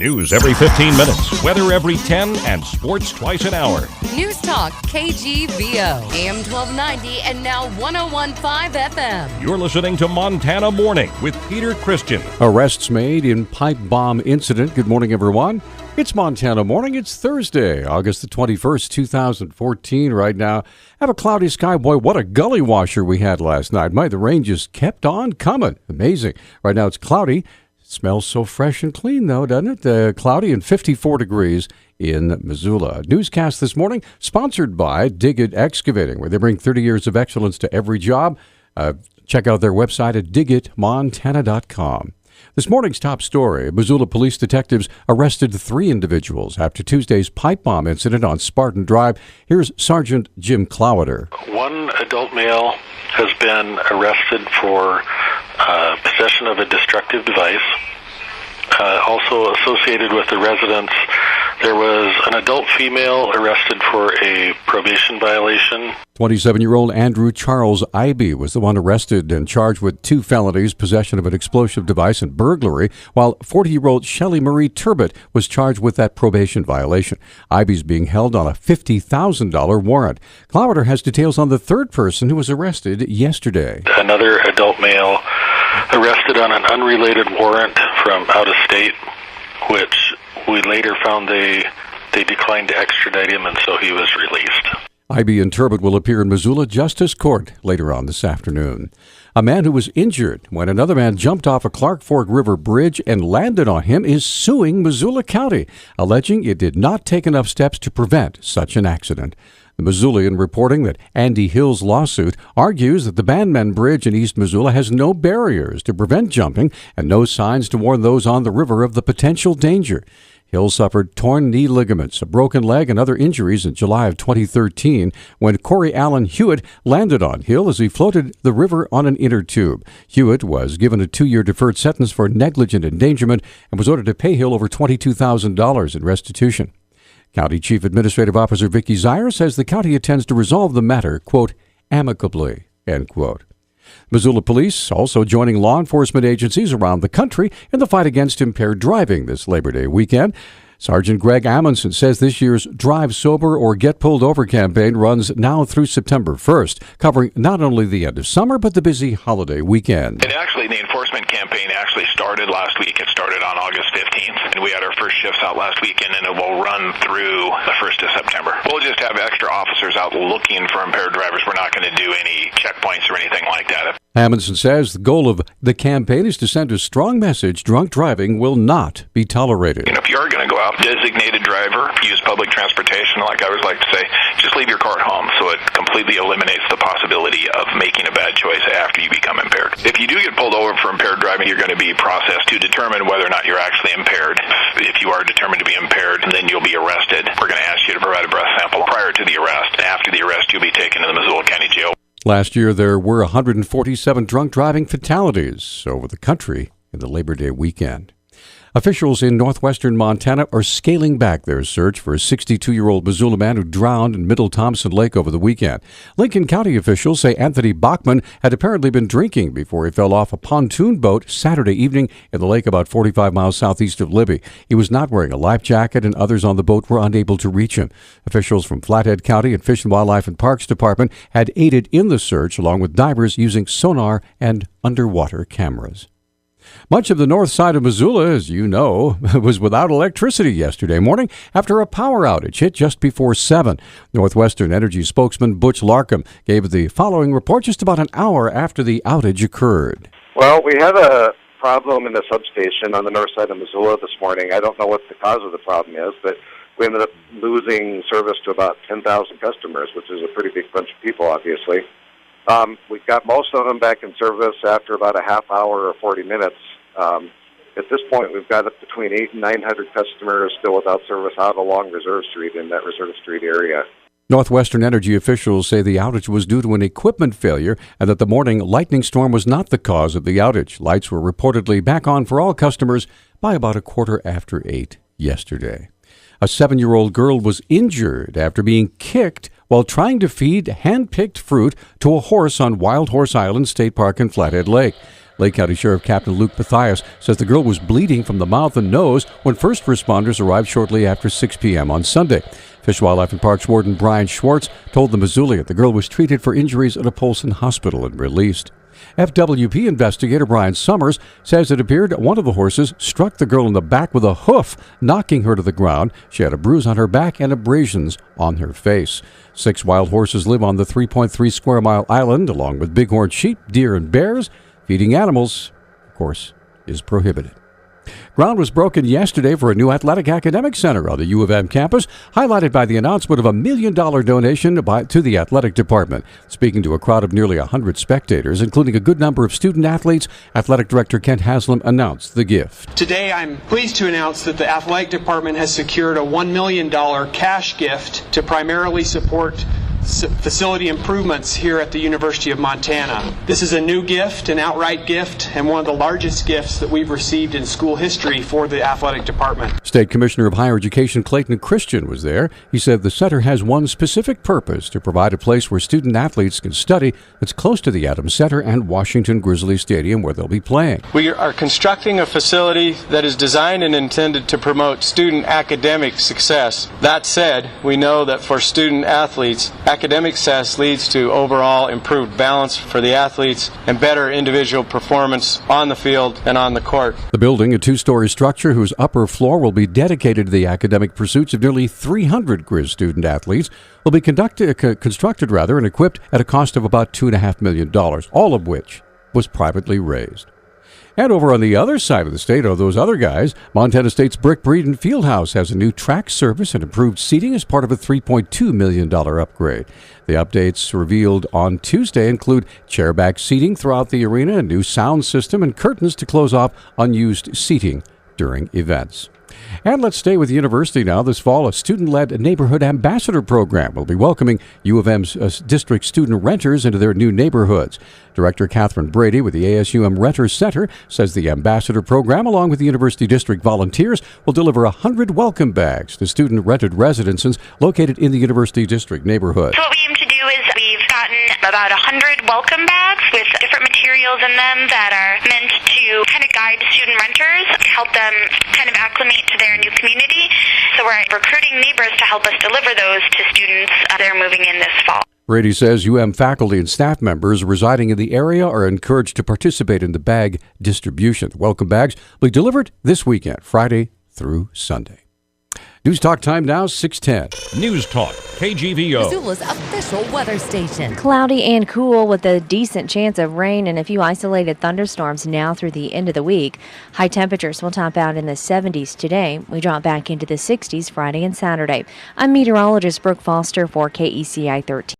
News every 15 minutes, weather every 10, and sports twice an hour. Newstalk, KGVO, AM 1290 and now 101.5 FM. You're listening to Montana Morning with Peter Christian. Arrests made in pipe bomb incident. Good morning, everyone. It's Montana Morning. It's Thursday, August the 21st, 2014. Right now, have a cloudy sky. Boy, what a gully washer we had last night. The rain just kept on coming. Amazing. Right now, it's cloudy. Smells so fresh and clean, though, doesn't it? Cloudy and 54 degrees in Missoula. Newscast this morning, sponsored by Dig It Excavating, where they bring 30 years of excellence to every job. Check out their website at digitmontana.com. This morning's top story, Missoula police detectives arrested 3 individuals after Tuesday's pipe bomb incident on Spartan Drive. Here's Sergeant Jim Clowder. One adult male has been arrested for possession of a destructive device. Also associated with the residence, there was an adult female arrested for a probation violation. 27-year-old Andrew Charles Ivey was the one arrested and charged with 2 felonies, possession of an explosive device and burglary, while 40-year-old Shelley Marie Turbot was charged with that probation violation. Ivey's being held on a $50,000 warrant. Clowder has details on the third person who was arrested yesterday. Another adult male arrested on an unrelated warrant from out of state, which we later found they declined to extradite him, and so he was released. Ivey and Turbot will appear in Missoula Justice Court later on this afternoon. A man who was injured when another man jumped off a Clark Fork River bridge and landed on him is suing Missoula County, alleging it did not take enough steps to prevent such an accident. The Missoulian reporting that Andy Hill's lawsuit argues that the Bandman Bridge in East Missoula has no barriers to prevent jumping and no signs to warn those on the river of the potential danger. Hill suffered torn knee ligaments, a broken leg, and other injuries in July of 2013 when Corey Allen Hewitt landed on Hill as he floated the river on an inner tube. Hewitt was given a 2-year deferred sentence for negligent endangerment and was ordered to pay Hill over $22,000 in restitution. County Chief Administrative Officer Vicki Zier says the county intends to resolve the matter, quote, amicably, end quote. Missoula Police also joining law enforcement agencies around the country in the fight against impaired driving this Labor Day weekend. Sergeant Greg Amundsen says this year's Drive Sober or Get Pulled Over campaign runs now through September 1st, covering not only the end of summer, but the busy holiday weekend. The enforcement campaign actually started last week. It started on August 15th, and we had our first shifts out last weekend, and it will run through the 1st of September. We'll just have extra officers out looking for impaired drivers. We're not going to do any checkpoints or anything like that. Amundsen says the goal of the campaign is to send a strong message drunk driving will not be tolerated. If you are going to go out, designated driver, use public transportation, like I always like to say, just leave your car at home, so it completely eliminates the possibility of making a bad choice after you become impaired. If you do get pulled over for impaired driving, you're going to be processed to determine whether or not you're actually impaired. If you are determined to be impaired, then you'll be arrested. We're going to ask you to provide a breath sample prior to the arrest. After the arrest, you'll be taken to the Missoula County Jail. Last year, there were 147 drunk driving fatalities over the country in the Labor Day weekend. Officials in northwestern Montana are scaling back their search for a 62-year-old Missoula man who drowned in Middle Thompson Lake over the weekend. Lincoln County officials say Anthony Bachman had apparently been drinking before he fell off a pontoon boat Saturday evening in the lake about 45 miles southeast of Libby. He was not wearing a life jacket, and others on the boat were unable to reach him. Officials from Flathead County and Fish and Wildlife and Parks Department had aided in the search, along with divers using sonar and underwater cameras. Much of the north side of Missoula, as you know, was without electricity yesterday morning after a power outage hit just before 7. Northwestern Energy spokesman Butch Larkham gave the following report just about an hour after the outage occurred. Well, we had a problem in the substation on the north side of Missoula this morning. I don't know what the cause of the problem is, but we ended up losing service to about 10,000 customers, which is a pretty big bunch of people, obviously. We got most of them back in service after about a half hour or 40 minutes. At this point, we've got up between 800 and 900 customers still without service out along Reserve Street in that Reserve Street area. Northwestern Energy officials say the outage was due to an equipment failure and that the morning lightning storm was not the cause of the outage. Lights were reportedly back on for all customers by about 8:15 yesterday. A 7-year-old girl was injured after being kicked while trying to feed hand-picked fruit to a horse on Wild Horse Island State Park in Flathead Lake. Lake County Sheriff Captain Luke Mathias says the girl was bleeding from the mouth and nose when first responders arrived shortly after 6 p.m. on Sunday. Fish, Wildlife and Parks Warden Brian Schwartz told the Missoulian the girl was treated for injuries at a Polson hospital and released. FWP investigator Brian Summers says it appeared one of the horses struck the girl in the back with a hoof, knocking her to the ground. She had a bruise on her back and abrasions on her face. 6 wild horses live on the 3.3 square mile island, along with bighorn sheep, deer, and bears. Feeding animals, of course, is prohibited. Ground was broken yesterday for a new athletic academic center on the U of M campus, highlighted by the announcement of a $1 million donation to the athletic department. Speaking to a crowd of nearly 100 spectators, including a good number of student athletes, Athletic Director Kent Haslam announced the gift. Today, I'm pleased to announce that the athletic department has secured a $1 million cash gift to primarily support facility improvements here at the University of Montana. This is a new gift, an outright gift, and one of the largest gifts that we've received in school history for the athletic department. State Commissioner of Higher Education Clayton Christian was there. He said the center has one specific purpose: to provide a place where student athletes can study that's close to the Adams Center and Washington Grizzly Stadium, where they'll be playing. We are constructing a facility that is designed and intended to promote student academic success. That said, we know that for student athletes, academic success leads to overall improved balance for the athletes and better individual performance on the field and on the court. The building, a 2-story structure whose upper floor will be dedicated to the academic pursuits of nearly 300 Grizz student athletes, will be constructed and equipped at a cost of about $2.5 million, all of which was privately raised. And over on the other side of the state are those other guys. Montana State's Brick Breeden Fieldhouse has a new track service and improved seating as part of a $3.2 million upgrade. The updates revealed on Tuesday include chairback seating throughout the arena, a new sound system, and curtains to close off unused seating during events. And let's stay with the university now. This fall, a student-led neighborhood ambassador program will be welcoming U of M's district student renters into their new neighborhoods. Director Catherine Brady with the ASUM Renters Center says the ambassador program, along with the university district volunteers, will deliver 100 welcome bags to student-rented residences located in the university district neighborhood. So what we aim to do is we've gotten about 100 welcome bags with different materials in them that are meant to kind of guide student renters, help them kind of acclimate to their new community. So we're recruiting neighbors to help us deliver those to students that are moving in this fall. Brady says UM faculty and staff members residing in the area are encouraged to participate in the bag distribution. The welcome bags will be delivered this weekend, Friday through Sunday. Newstalk time now, 6:10. Newstalk, KGVO. Missoula's official weather station. Cloudy and cool with a decent chance of rain and a few isolated thunderstorms now through the end of the week. High temperatures will top out in the 70s today. We drop back into the 60s Friday and Saturday. I'm meteorologist Brooke Foster for KECI 13.